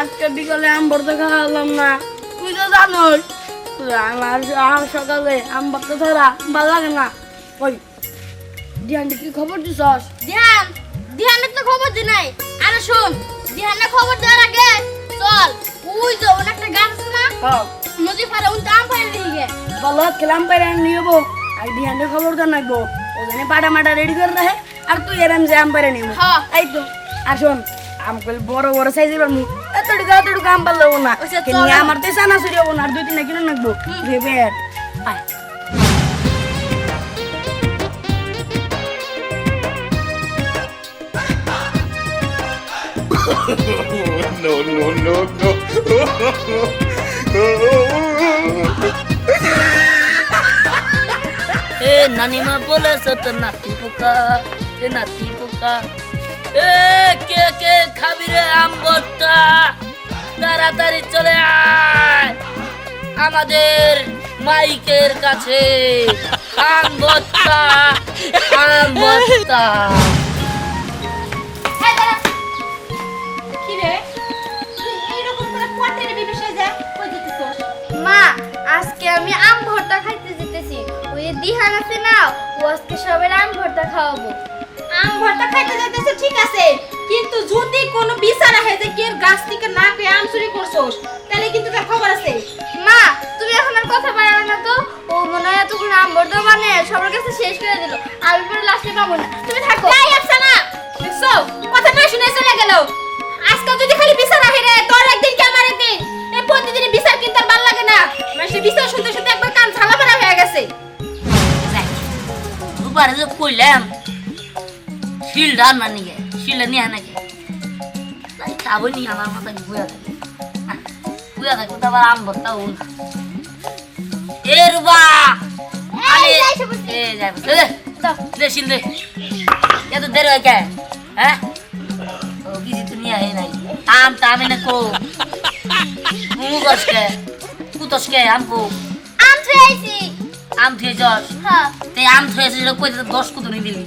আজকে বিকালে আম ভর্তা খাওয়ালাম না, তুই তো জানোস আমার সকালে আম ভর্তা ছাড়া ভালো লাগে না। ওই দিহানকে কি খবর দিছস? দিহানের তো খবর দি নাই। আরে শোন, দিহানের খবর দেওয়ার আগে চল ওই যে ওর একটা গাছ আছে না, নদী পারে ওই আম পারে দিকে বলো খেলাম পারে নিয়েবো আর দিহানের খবর জানাইবো। ওখানে পাটা মাটা রেডি করে রাখে আর তুই এরম যে আম পারে নিব। এই তো আর শোন, আম কইল বড় বড় সাইজের পারমু, এতটুকু আম পারলে হবো না। আমার তো সানা চুরি হবো না, আর 2-3টা কিনে রাখবো ভেবে। আয় no, no, no, no. নানিমা বলেছে তো নাতি পোকা, নাতি পোকা। কে কে খাবি রে আম ভর্তা? তাড়াতাড়ি চলে আয় আমাদের মাইকের কাছে। আম ভর্তা, আম ভর্তা। মা, আজকে আমি আম ভর্তা খাইতে যেতেছি। ওই দিহান আছে না, ও আজকে সবাই আম ভর্তা খাওয়াবো। আম ভর্তা খাইতে যাইতেছ ঠিক আছে, কিন্তু যদি কোনো বিচার আহে যে কে গাছ থেকে না পেয়ে আম চুরি করছস, তাহলে কিন্তু তার খবর আছে। মা, তুমি এখন আর কথা বাড়াবে না তো। ও মনে হয় এতক্ষণ আম ভর্তা বানিয়ে সবার কাছে শেষ করে দিল। আমি পরে লাস্টে পাবো না। তুমি থাকো। তাই আছে না, দেখছো কথা না শুনে চলে গেল। আজকে যদি খালি বিচার আহে রে, তোর একদিন কি আমার একদিন, এই প্রতিদিন বিচার কিন্তু আর ভালো লাগে না। মানে সে বিচার শুনতে শুনতে একবার কান ঝালাপালা হয়ে গেছে। দুবারে যে কইলাম শিলটা না নিয়ে, শিলটা নিয়ে নাকি তাই খাবো নি। আমার মাথায় বুয়া থাকে, বুয়া থাকে তো আবার আম ভর্তা হল। এ রুবা, শিল দে, এত দেরি হয় কে? হ্যাঁ ও কিছু তো নিয়ে আহে নাই। আম টা আমি না কো মুগসকে কুতসকে আমকো আম থুইছি। আম থুয়ে যাস? হ্যাঁ। তে আম থুয়েছিস কই 10 কুতুনি দিলি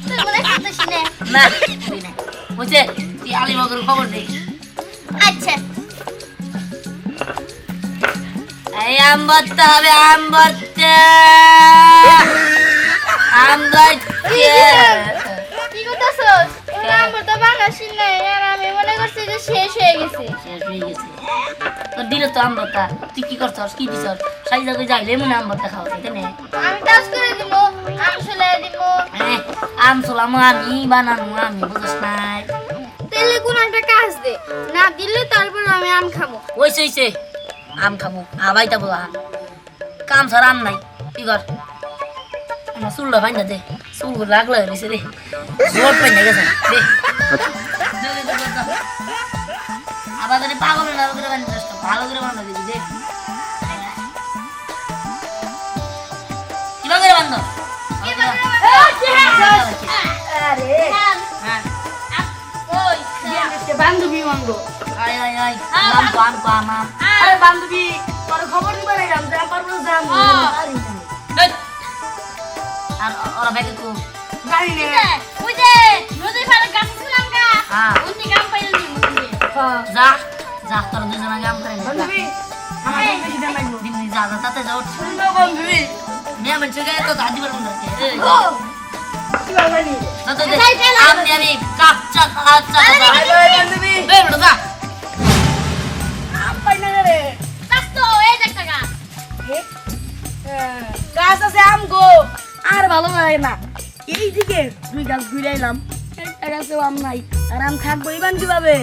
তুই মনে করতেছিস না? না তুই না বুঝছে। তুই আলিমগের খবর দে। আচ্ছা। এই আম ভর্তা হবে, আম ভর্তা, আম ভর্তা। কি করতেছস? আম ভর্তা বানাসি নাই আর আমি মনে করছি যে শেষ হয়ে গেছে। শেষ হয়ে গেছে তো দিলে তো আম ভর্তা। তুই কি করছস? কি দিছস? সাইজা কই যাইলে মনে আম ভর্তা খাওয়া তাই না? আমি টাচ করে দিব, আম ছুলাই দিব। আম ছোলামো আমি, বানানো আমি, বুঝছ নাই? তাহলে কোন একটা কাজ দে, না দিলে তারপর আমি আম খাবো। ওইছে আম খাবো আবাইটা বলা কাম ছাড়া আম নাই। কি কর, আমার চুলটা ভাঙা দে, চুল লাগলে হয়েছে রে, জোর পাই না গেছে দে। আবার করে পাগল না করে বানিয়ে চেষ্টা ভালো করে বান্ধা দিবি দে। কিভাবে করে বান্ধ? বান্ধবী বান্ধব আয় আয় আয় আম পাম পাম আম। আরে বান্ধবী তোর খবর নিবার এলাম যে আমার বলে যাম। আর ওরা ব্যাগে তো গাড়ি নে ওই যে নদীর পাড়ে গাছ ছিলাম গা, হ্যাঁ ওই থেকে আম পাইলাম নি মনে। যা যা তোর দুজন আগে আম খাই বান্ধবী আমার বেশি দাম লাগবে। দিন যা যা তাতে যাও শুনো বান্ধবী, মেয়ে মানুষ গায়ে তো দাদি বলুন না ও কি বাবানি তো তো আম নিয়ে আমি কাচ্চা কাচ্চা বান্ধবী বে বড় যা আম পাই না রে। কাজ তো এই দেখ টাকা। গাছ আছে আম গো, আর ভালো লাগে না। এই দিকে দুই গাছ ঘুরে এলাম, একটা গাছেও আম নাই। আর আম খাকবো ইবান কিভাবে?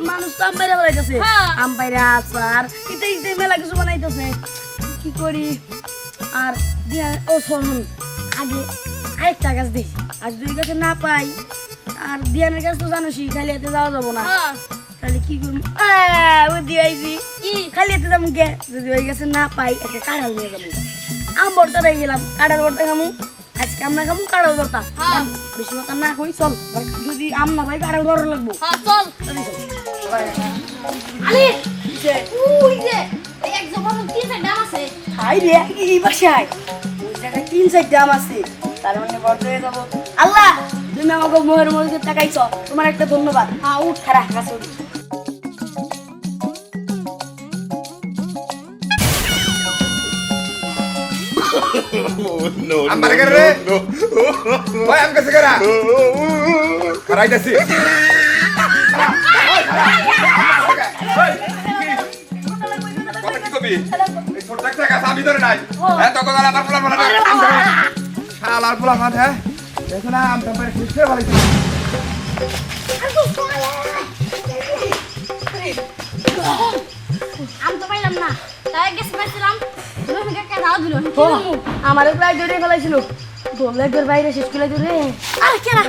মানুষ তো আম বাইরে বেড়াইতেছে, আম বাইরে আচার ইতে মেলা কিছু বানাইতেছে। কি করি? আর ও শোন, আগে আরেকটা গাছ দিই, আর দুই গাছে না পাই আর দিয়ানের গাছ তো জানোসই খালি হাতে যাওয়া যাবো না। তাহলে কি করবো? ওই দিয়েছি কি খালি হাতে যাবো কে? যদি ওই গাছে না পাই একটা কাঁঠাল নিয়ে যাবো। আম ভর্তা দিয়ে গেলাম, কাঁঠাল ভর্তা খামু আজকে। আমরা খাবো কাঁঠাল ভর্তা, বেশি কথা না কই চল। যদি আম না পাই কাঁঠাল ভর্তা লাগবো। চল। আরে ওই যে এক জবান 3-4 ডাম আছে। হাই রে এই বাসায় ওই জায়গায় 3-4 দাম আছে, তার মানে ভর্তা হয়ে যাবো। আল্লাহ তুমি আমাকে মোহের মধ্যে তাকাইছ, তোমার একটা ধন্যবাদ। উঠ খারাপ গাছ উঠ। no, Ambar ka rin. Hoy, am kasi kara. Karay dasi. কথা কি কবি? এই ছোট্ট টাকা সাবি ধরে নাই। হ্যাঁ তখন আর আমার পোলা শালার পোলা মাঠ হ্যাঁ দেখো না আম তারপরে কিসে ভালো আম তো পাইলাম না তাই গেছে পাইছিলাম রহিমকে কে দাও দিল আমারও প্রায় দৌড়ে ফেলাইছিল দৌড়লে তোর বাইরে শেষ করে দৌড়ে আরে কেনা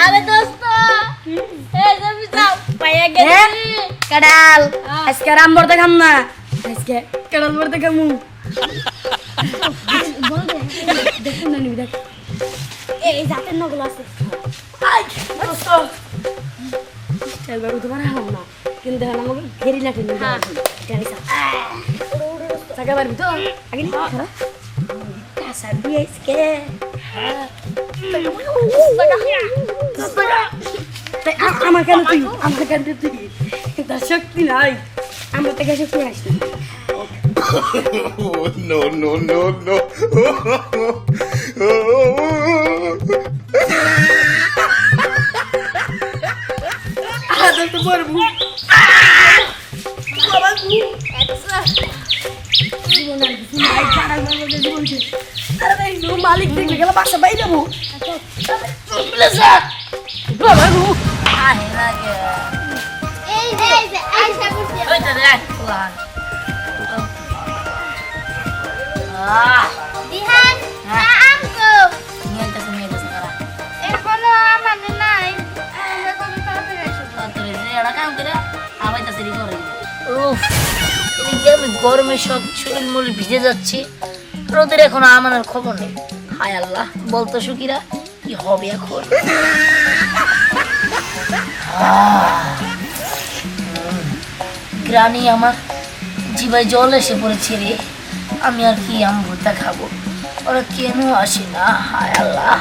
আরে দোস্ত এই যাবি যাও পাইয়া গেছি কাডাল আজকে আম বড় খাম না আজকে কাডাল বড় খামু বল দে দেখুন না নিবি দেখ এই জাতের নগুলো আছে আই দোস্ত চলবে তোমার হাম না কিন্তু এখন আমাকে ঘেরি না কিন্তু গাড়ি চাকা পারবি তো আগে নি খারাপ কাঁচা দিয়ে আজকে আমার কেন তুই তার শক্তি নাই আমার থেকে শক্তি আসি no, no, no, no. আদর তো পারবো বাবা জীবন আর কিছু নাই কারণ আমাদের জীবন শেষ আরে ভাই নো মালিক দেখলে গেল বাসা বাই যাবো বাবা গো আহে লাগে এই যে আইসা করছি ওই তো দেখ প্লান দিহান না আমকো নিয়ে তো করা এখনো আমানে নাই আমরা কত তাড়াতাড়ি আসব তোরে এড়া কাম করে আবার তো সেরি করে উফ এই যে আমি গরমে সব শরীর মূল ভিজে যাচ্ছি রোদের এখন আমাদের খবর নেই হায় আল্লাহ বলতো সুকিরা কি হবে এখন গ্রানি আমার জিভায় জল এসে পড়েছে রে আমি আর কি আম ভর্তা খাবো ওরা কেন আসে না হায় আল্লাহ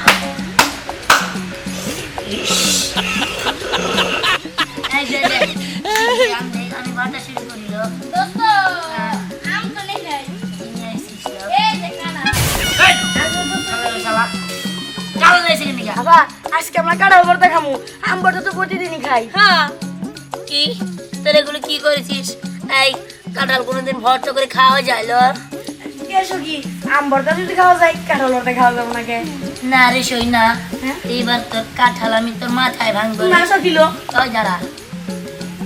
আমি বাটা শুরু করিল দোস্ত আম তো নেই নাই এই যে কানা আজকে আমরা কাঁঠাল ভর্তা খামু আম ভর্তা তো প্রতিদিনই খাই হ্যাঁ কি তোর এগুলো কি করেছিস এই কাঁঠাল কোনোদিন ভর্তা করে খাওয়া যায় লো এসো কি আম ভর্তা যদি খাওয়া যায় কাঁঠাল ভর্তা খাওয়া যাবে নাকি না রে সই না এইবার তোর কাঁঠাল আমি তোর মাথায় ভাঙবো না কিলো তাই যারা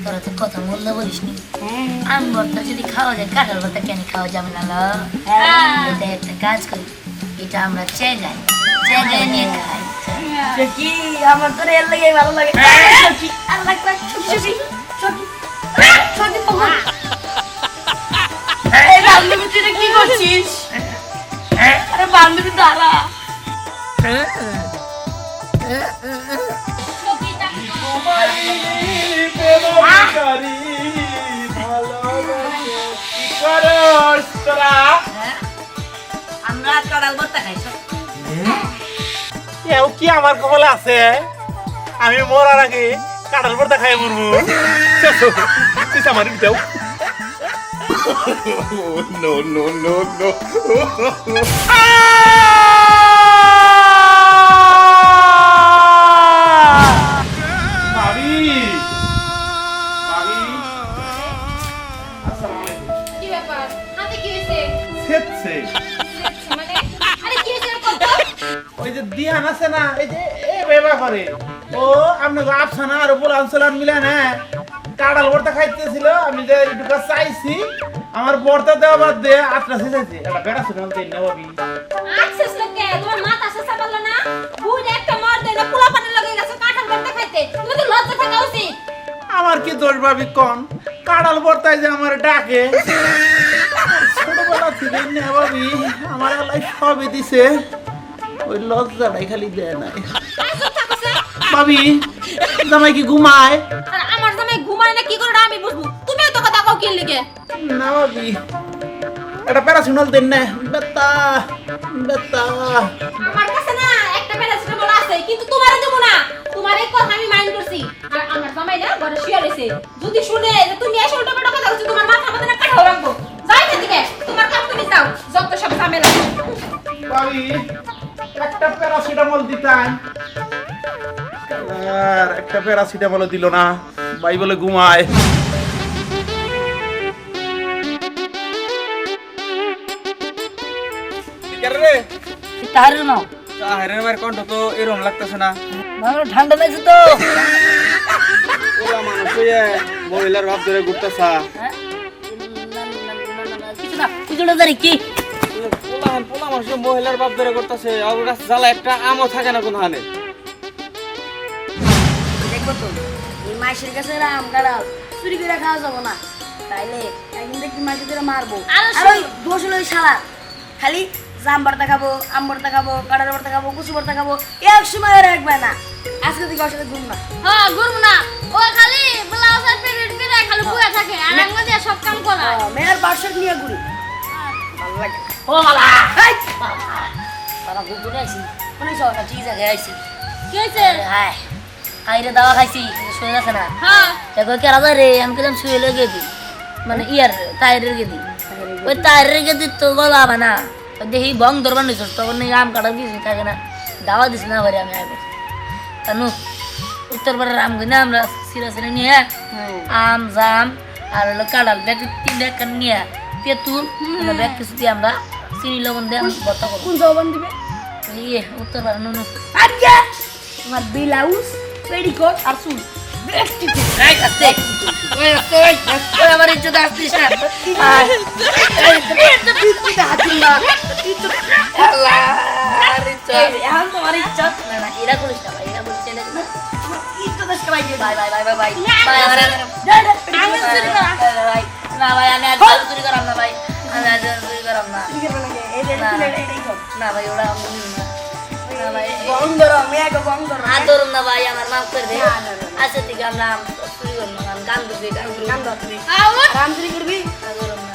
তোরা তো কথা মূল্য বলিস নি আম ভর্তা যদি খাওয়া যায় কাঁঠাল ভর্তা কেন খাওয়া যাবে না লো এটা একটা কাজ করি এটা আমরা চেগাই নিয়ে খাই কি আমার তো রেল লাগে ভালো লাগে আর লাগবে সখী এই বান্ধবী তুই কি করছিস আরে বান্ধবী দাঁড়া আমরা কাঁঠাল ভর্তা খাই এও কি আমার কপালে আছে আমি মরার আগে কাঁঠাল ভর্তা খাই মরবো আমার দিতেও no, no, no, no. ভাবি ভাবি কি ব্যাপার হাতে কি হইছে ছেচ্ছে মানে আরে কি হইছে কত ওই যে দিয়ান আছে না এই যে এ বেবা করে ও আপনাকে আফসানা আর বল আনসালান মিলে না কাঁঠাল ভর্তা খাইতেছিল আমি যে একটু চাইছি আমার ভর্তা দেওয়া বাদ দিয়ে আটটা শেষাইছে এটা বেড়া শুনে দেই না ভাবি আক্সেস লোকে তোমার মাথা শেষা পারলো না বুঝ একটা মার দেয় না পোলা পানি লাগে গেছে কাঁঠাল ভর্তা খাইতে তুমি তো লজ্জা থাকা উচিত আমার কি দোষ ভাবি কোন কাঁঠাল ভর্তায় যে আমার ডাকে ছোটবেলা থেকে না ভাবি আমার আল্লাহ সবই দিছে ওই লজ্জাটাই খালি দেয় নাই আইসো থাকছে ভাবি জামাই কি ঘুমায় আর আমার জামাই ঘুমায় না কি করে আমি বুঝবো তুমি তো কথা কও কি লিগে না ভাবি এটা প্যারাসিটামল দেন না বেতা বেতা আমার কাছে না একটা প্যারাসিটামল আছে কিন্তু তোমারে দেব না তোমার এই কথা আমি মাইন্ড করছি আর আমার জামাই না ঘরে শুয়ে রইছে যদি শুনে যে তুমি এসে উল্টো পাল্টা কথা বলছো তোমার মাথা মধ্যে না কাটা রাখবো যাই না দিকে তোমার কাজ তুমি যাও যত সব ঝামেলা ভাবি একটা প্যারাসিটামল দিতাম, আর একটা প্যারাসিটামল দিল না, ভাই বলে ঘুমায়। রে তাহারে নাও তাহেরের মায়ের কণ্ঠ তো এরকম লাগতেছে না। ঠান্ডা লাগছে তো। ওলা মানুষ হয়ে মহিলার ভাব ধরে ঘুরতেছা। কিছু না কিছুটা জানি কি পোলা মানুষ মহিলার ভাব ধরে করতেছে, ওর কাছে জ্বালা একটা আমও থাকে না কোন হানে। দেখবো তো এই মাসের কাছে আম কাঁড়াল চুরি করে খাওয়া যাবো না, তাইলে একদিন দেখি মাসে করে মারবো। আর ওই দোষ হলো ওই শালা খালি জাম ভর্তা খাবো, আম ভর্তা খাবো, কাঁঠাল ভর্তা খাবো, কুচু ভর্তা খাবো, এক সময় রাখবে না। আজকে থেকে ওর সাথে ঘুম না। হ্যাঁ ঘুরবো না, ও খালি ব্লাউজ আর প্যান্ট পরে খালি বসে থাকে আর আঙ্গ দিয়ে সব কাম করায়। মেয়ের বাসক নিয়ে ঘুরি ভালো লাগে। ও মালা তারা ঘুরে আইসি অনেক সব একটা চিজ আগে আইসি। কি হয়েছে? হ্যাঁ আইরে দাওয়া খাইছি শুয়ে আছে না, হ্যাঁ দেখো কে রাজা রে আমি কেমন শুয়ে লেগে দিই, মানে ইয়ার টায়ারের গেদি, ওই টায়ারের গেদি তো গলা হবে না, দেখি বং ধরবার নিছ তখন এই আম কাটা কিছু থাকে না, দাওয়া দিস না ভাই আমি আগে তানু উত্তর পাড়ার আম কিনে আমরা সিরা সিরা নিয়ে আম জাম আর হলো কাঁঠাল ব্যাগ 3 ব্যাগ নিয়ে তেঁতুল ব্যাগ কিছু দিয়ে আমরা চিনি লবণ দিয়ে ভর্তা করবো। কোন লবণ দিবে? ইয়ে উত্তর পাড়া নুনু। আচ্ছা তোমার ব্লাউজ পেটিকোট আর চুল আমার ইজ্জত আসছিস না, এখন তোমার ইজ্জত না না এরা করিস না ভাই, এরা বলছে ইজ্জত আসছে ভাই ভাই ভাই ভাই ভাই ভাই না ভাই আমি আজ চুরি করাম না ভাই, আমি আজ চুরি করাম না না ভাই ওরা না ভাই আদরম না ভাই আমার মাফ করে দে। আচ্ছা ঠিক আছে আমরা চুরি করবো না, গান করবি গান করবি রাম চুরি করবি আদরম না।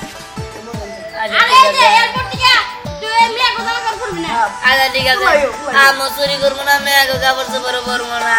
আরে এই যে এয়ারপোর্ট থেকে তুই মেয়ে কথা কাম করবি না। আচ্ছা ঠিক আছে আমি চুরি করবো না, মেয়ে কাপড় চোপড় পরবো না।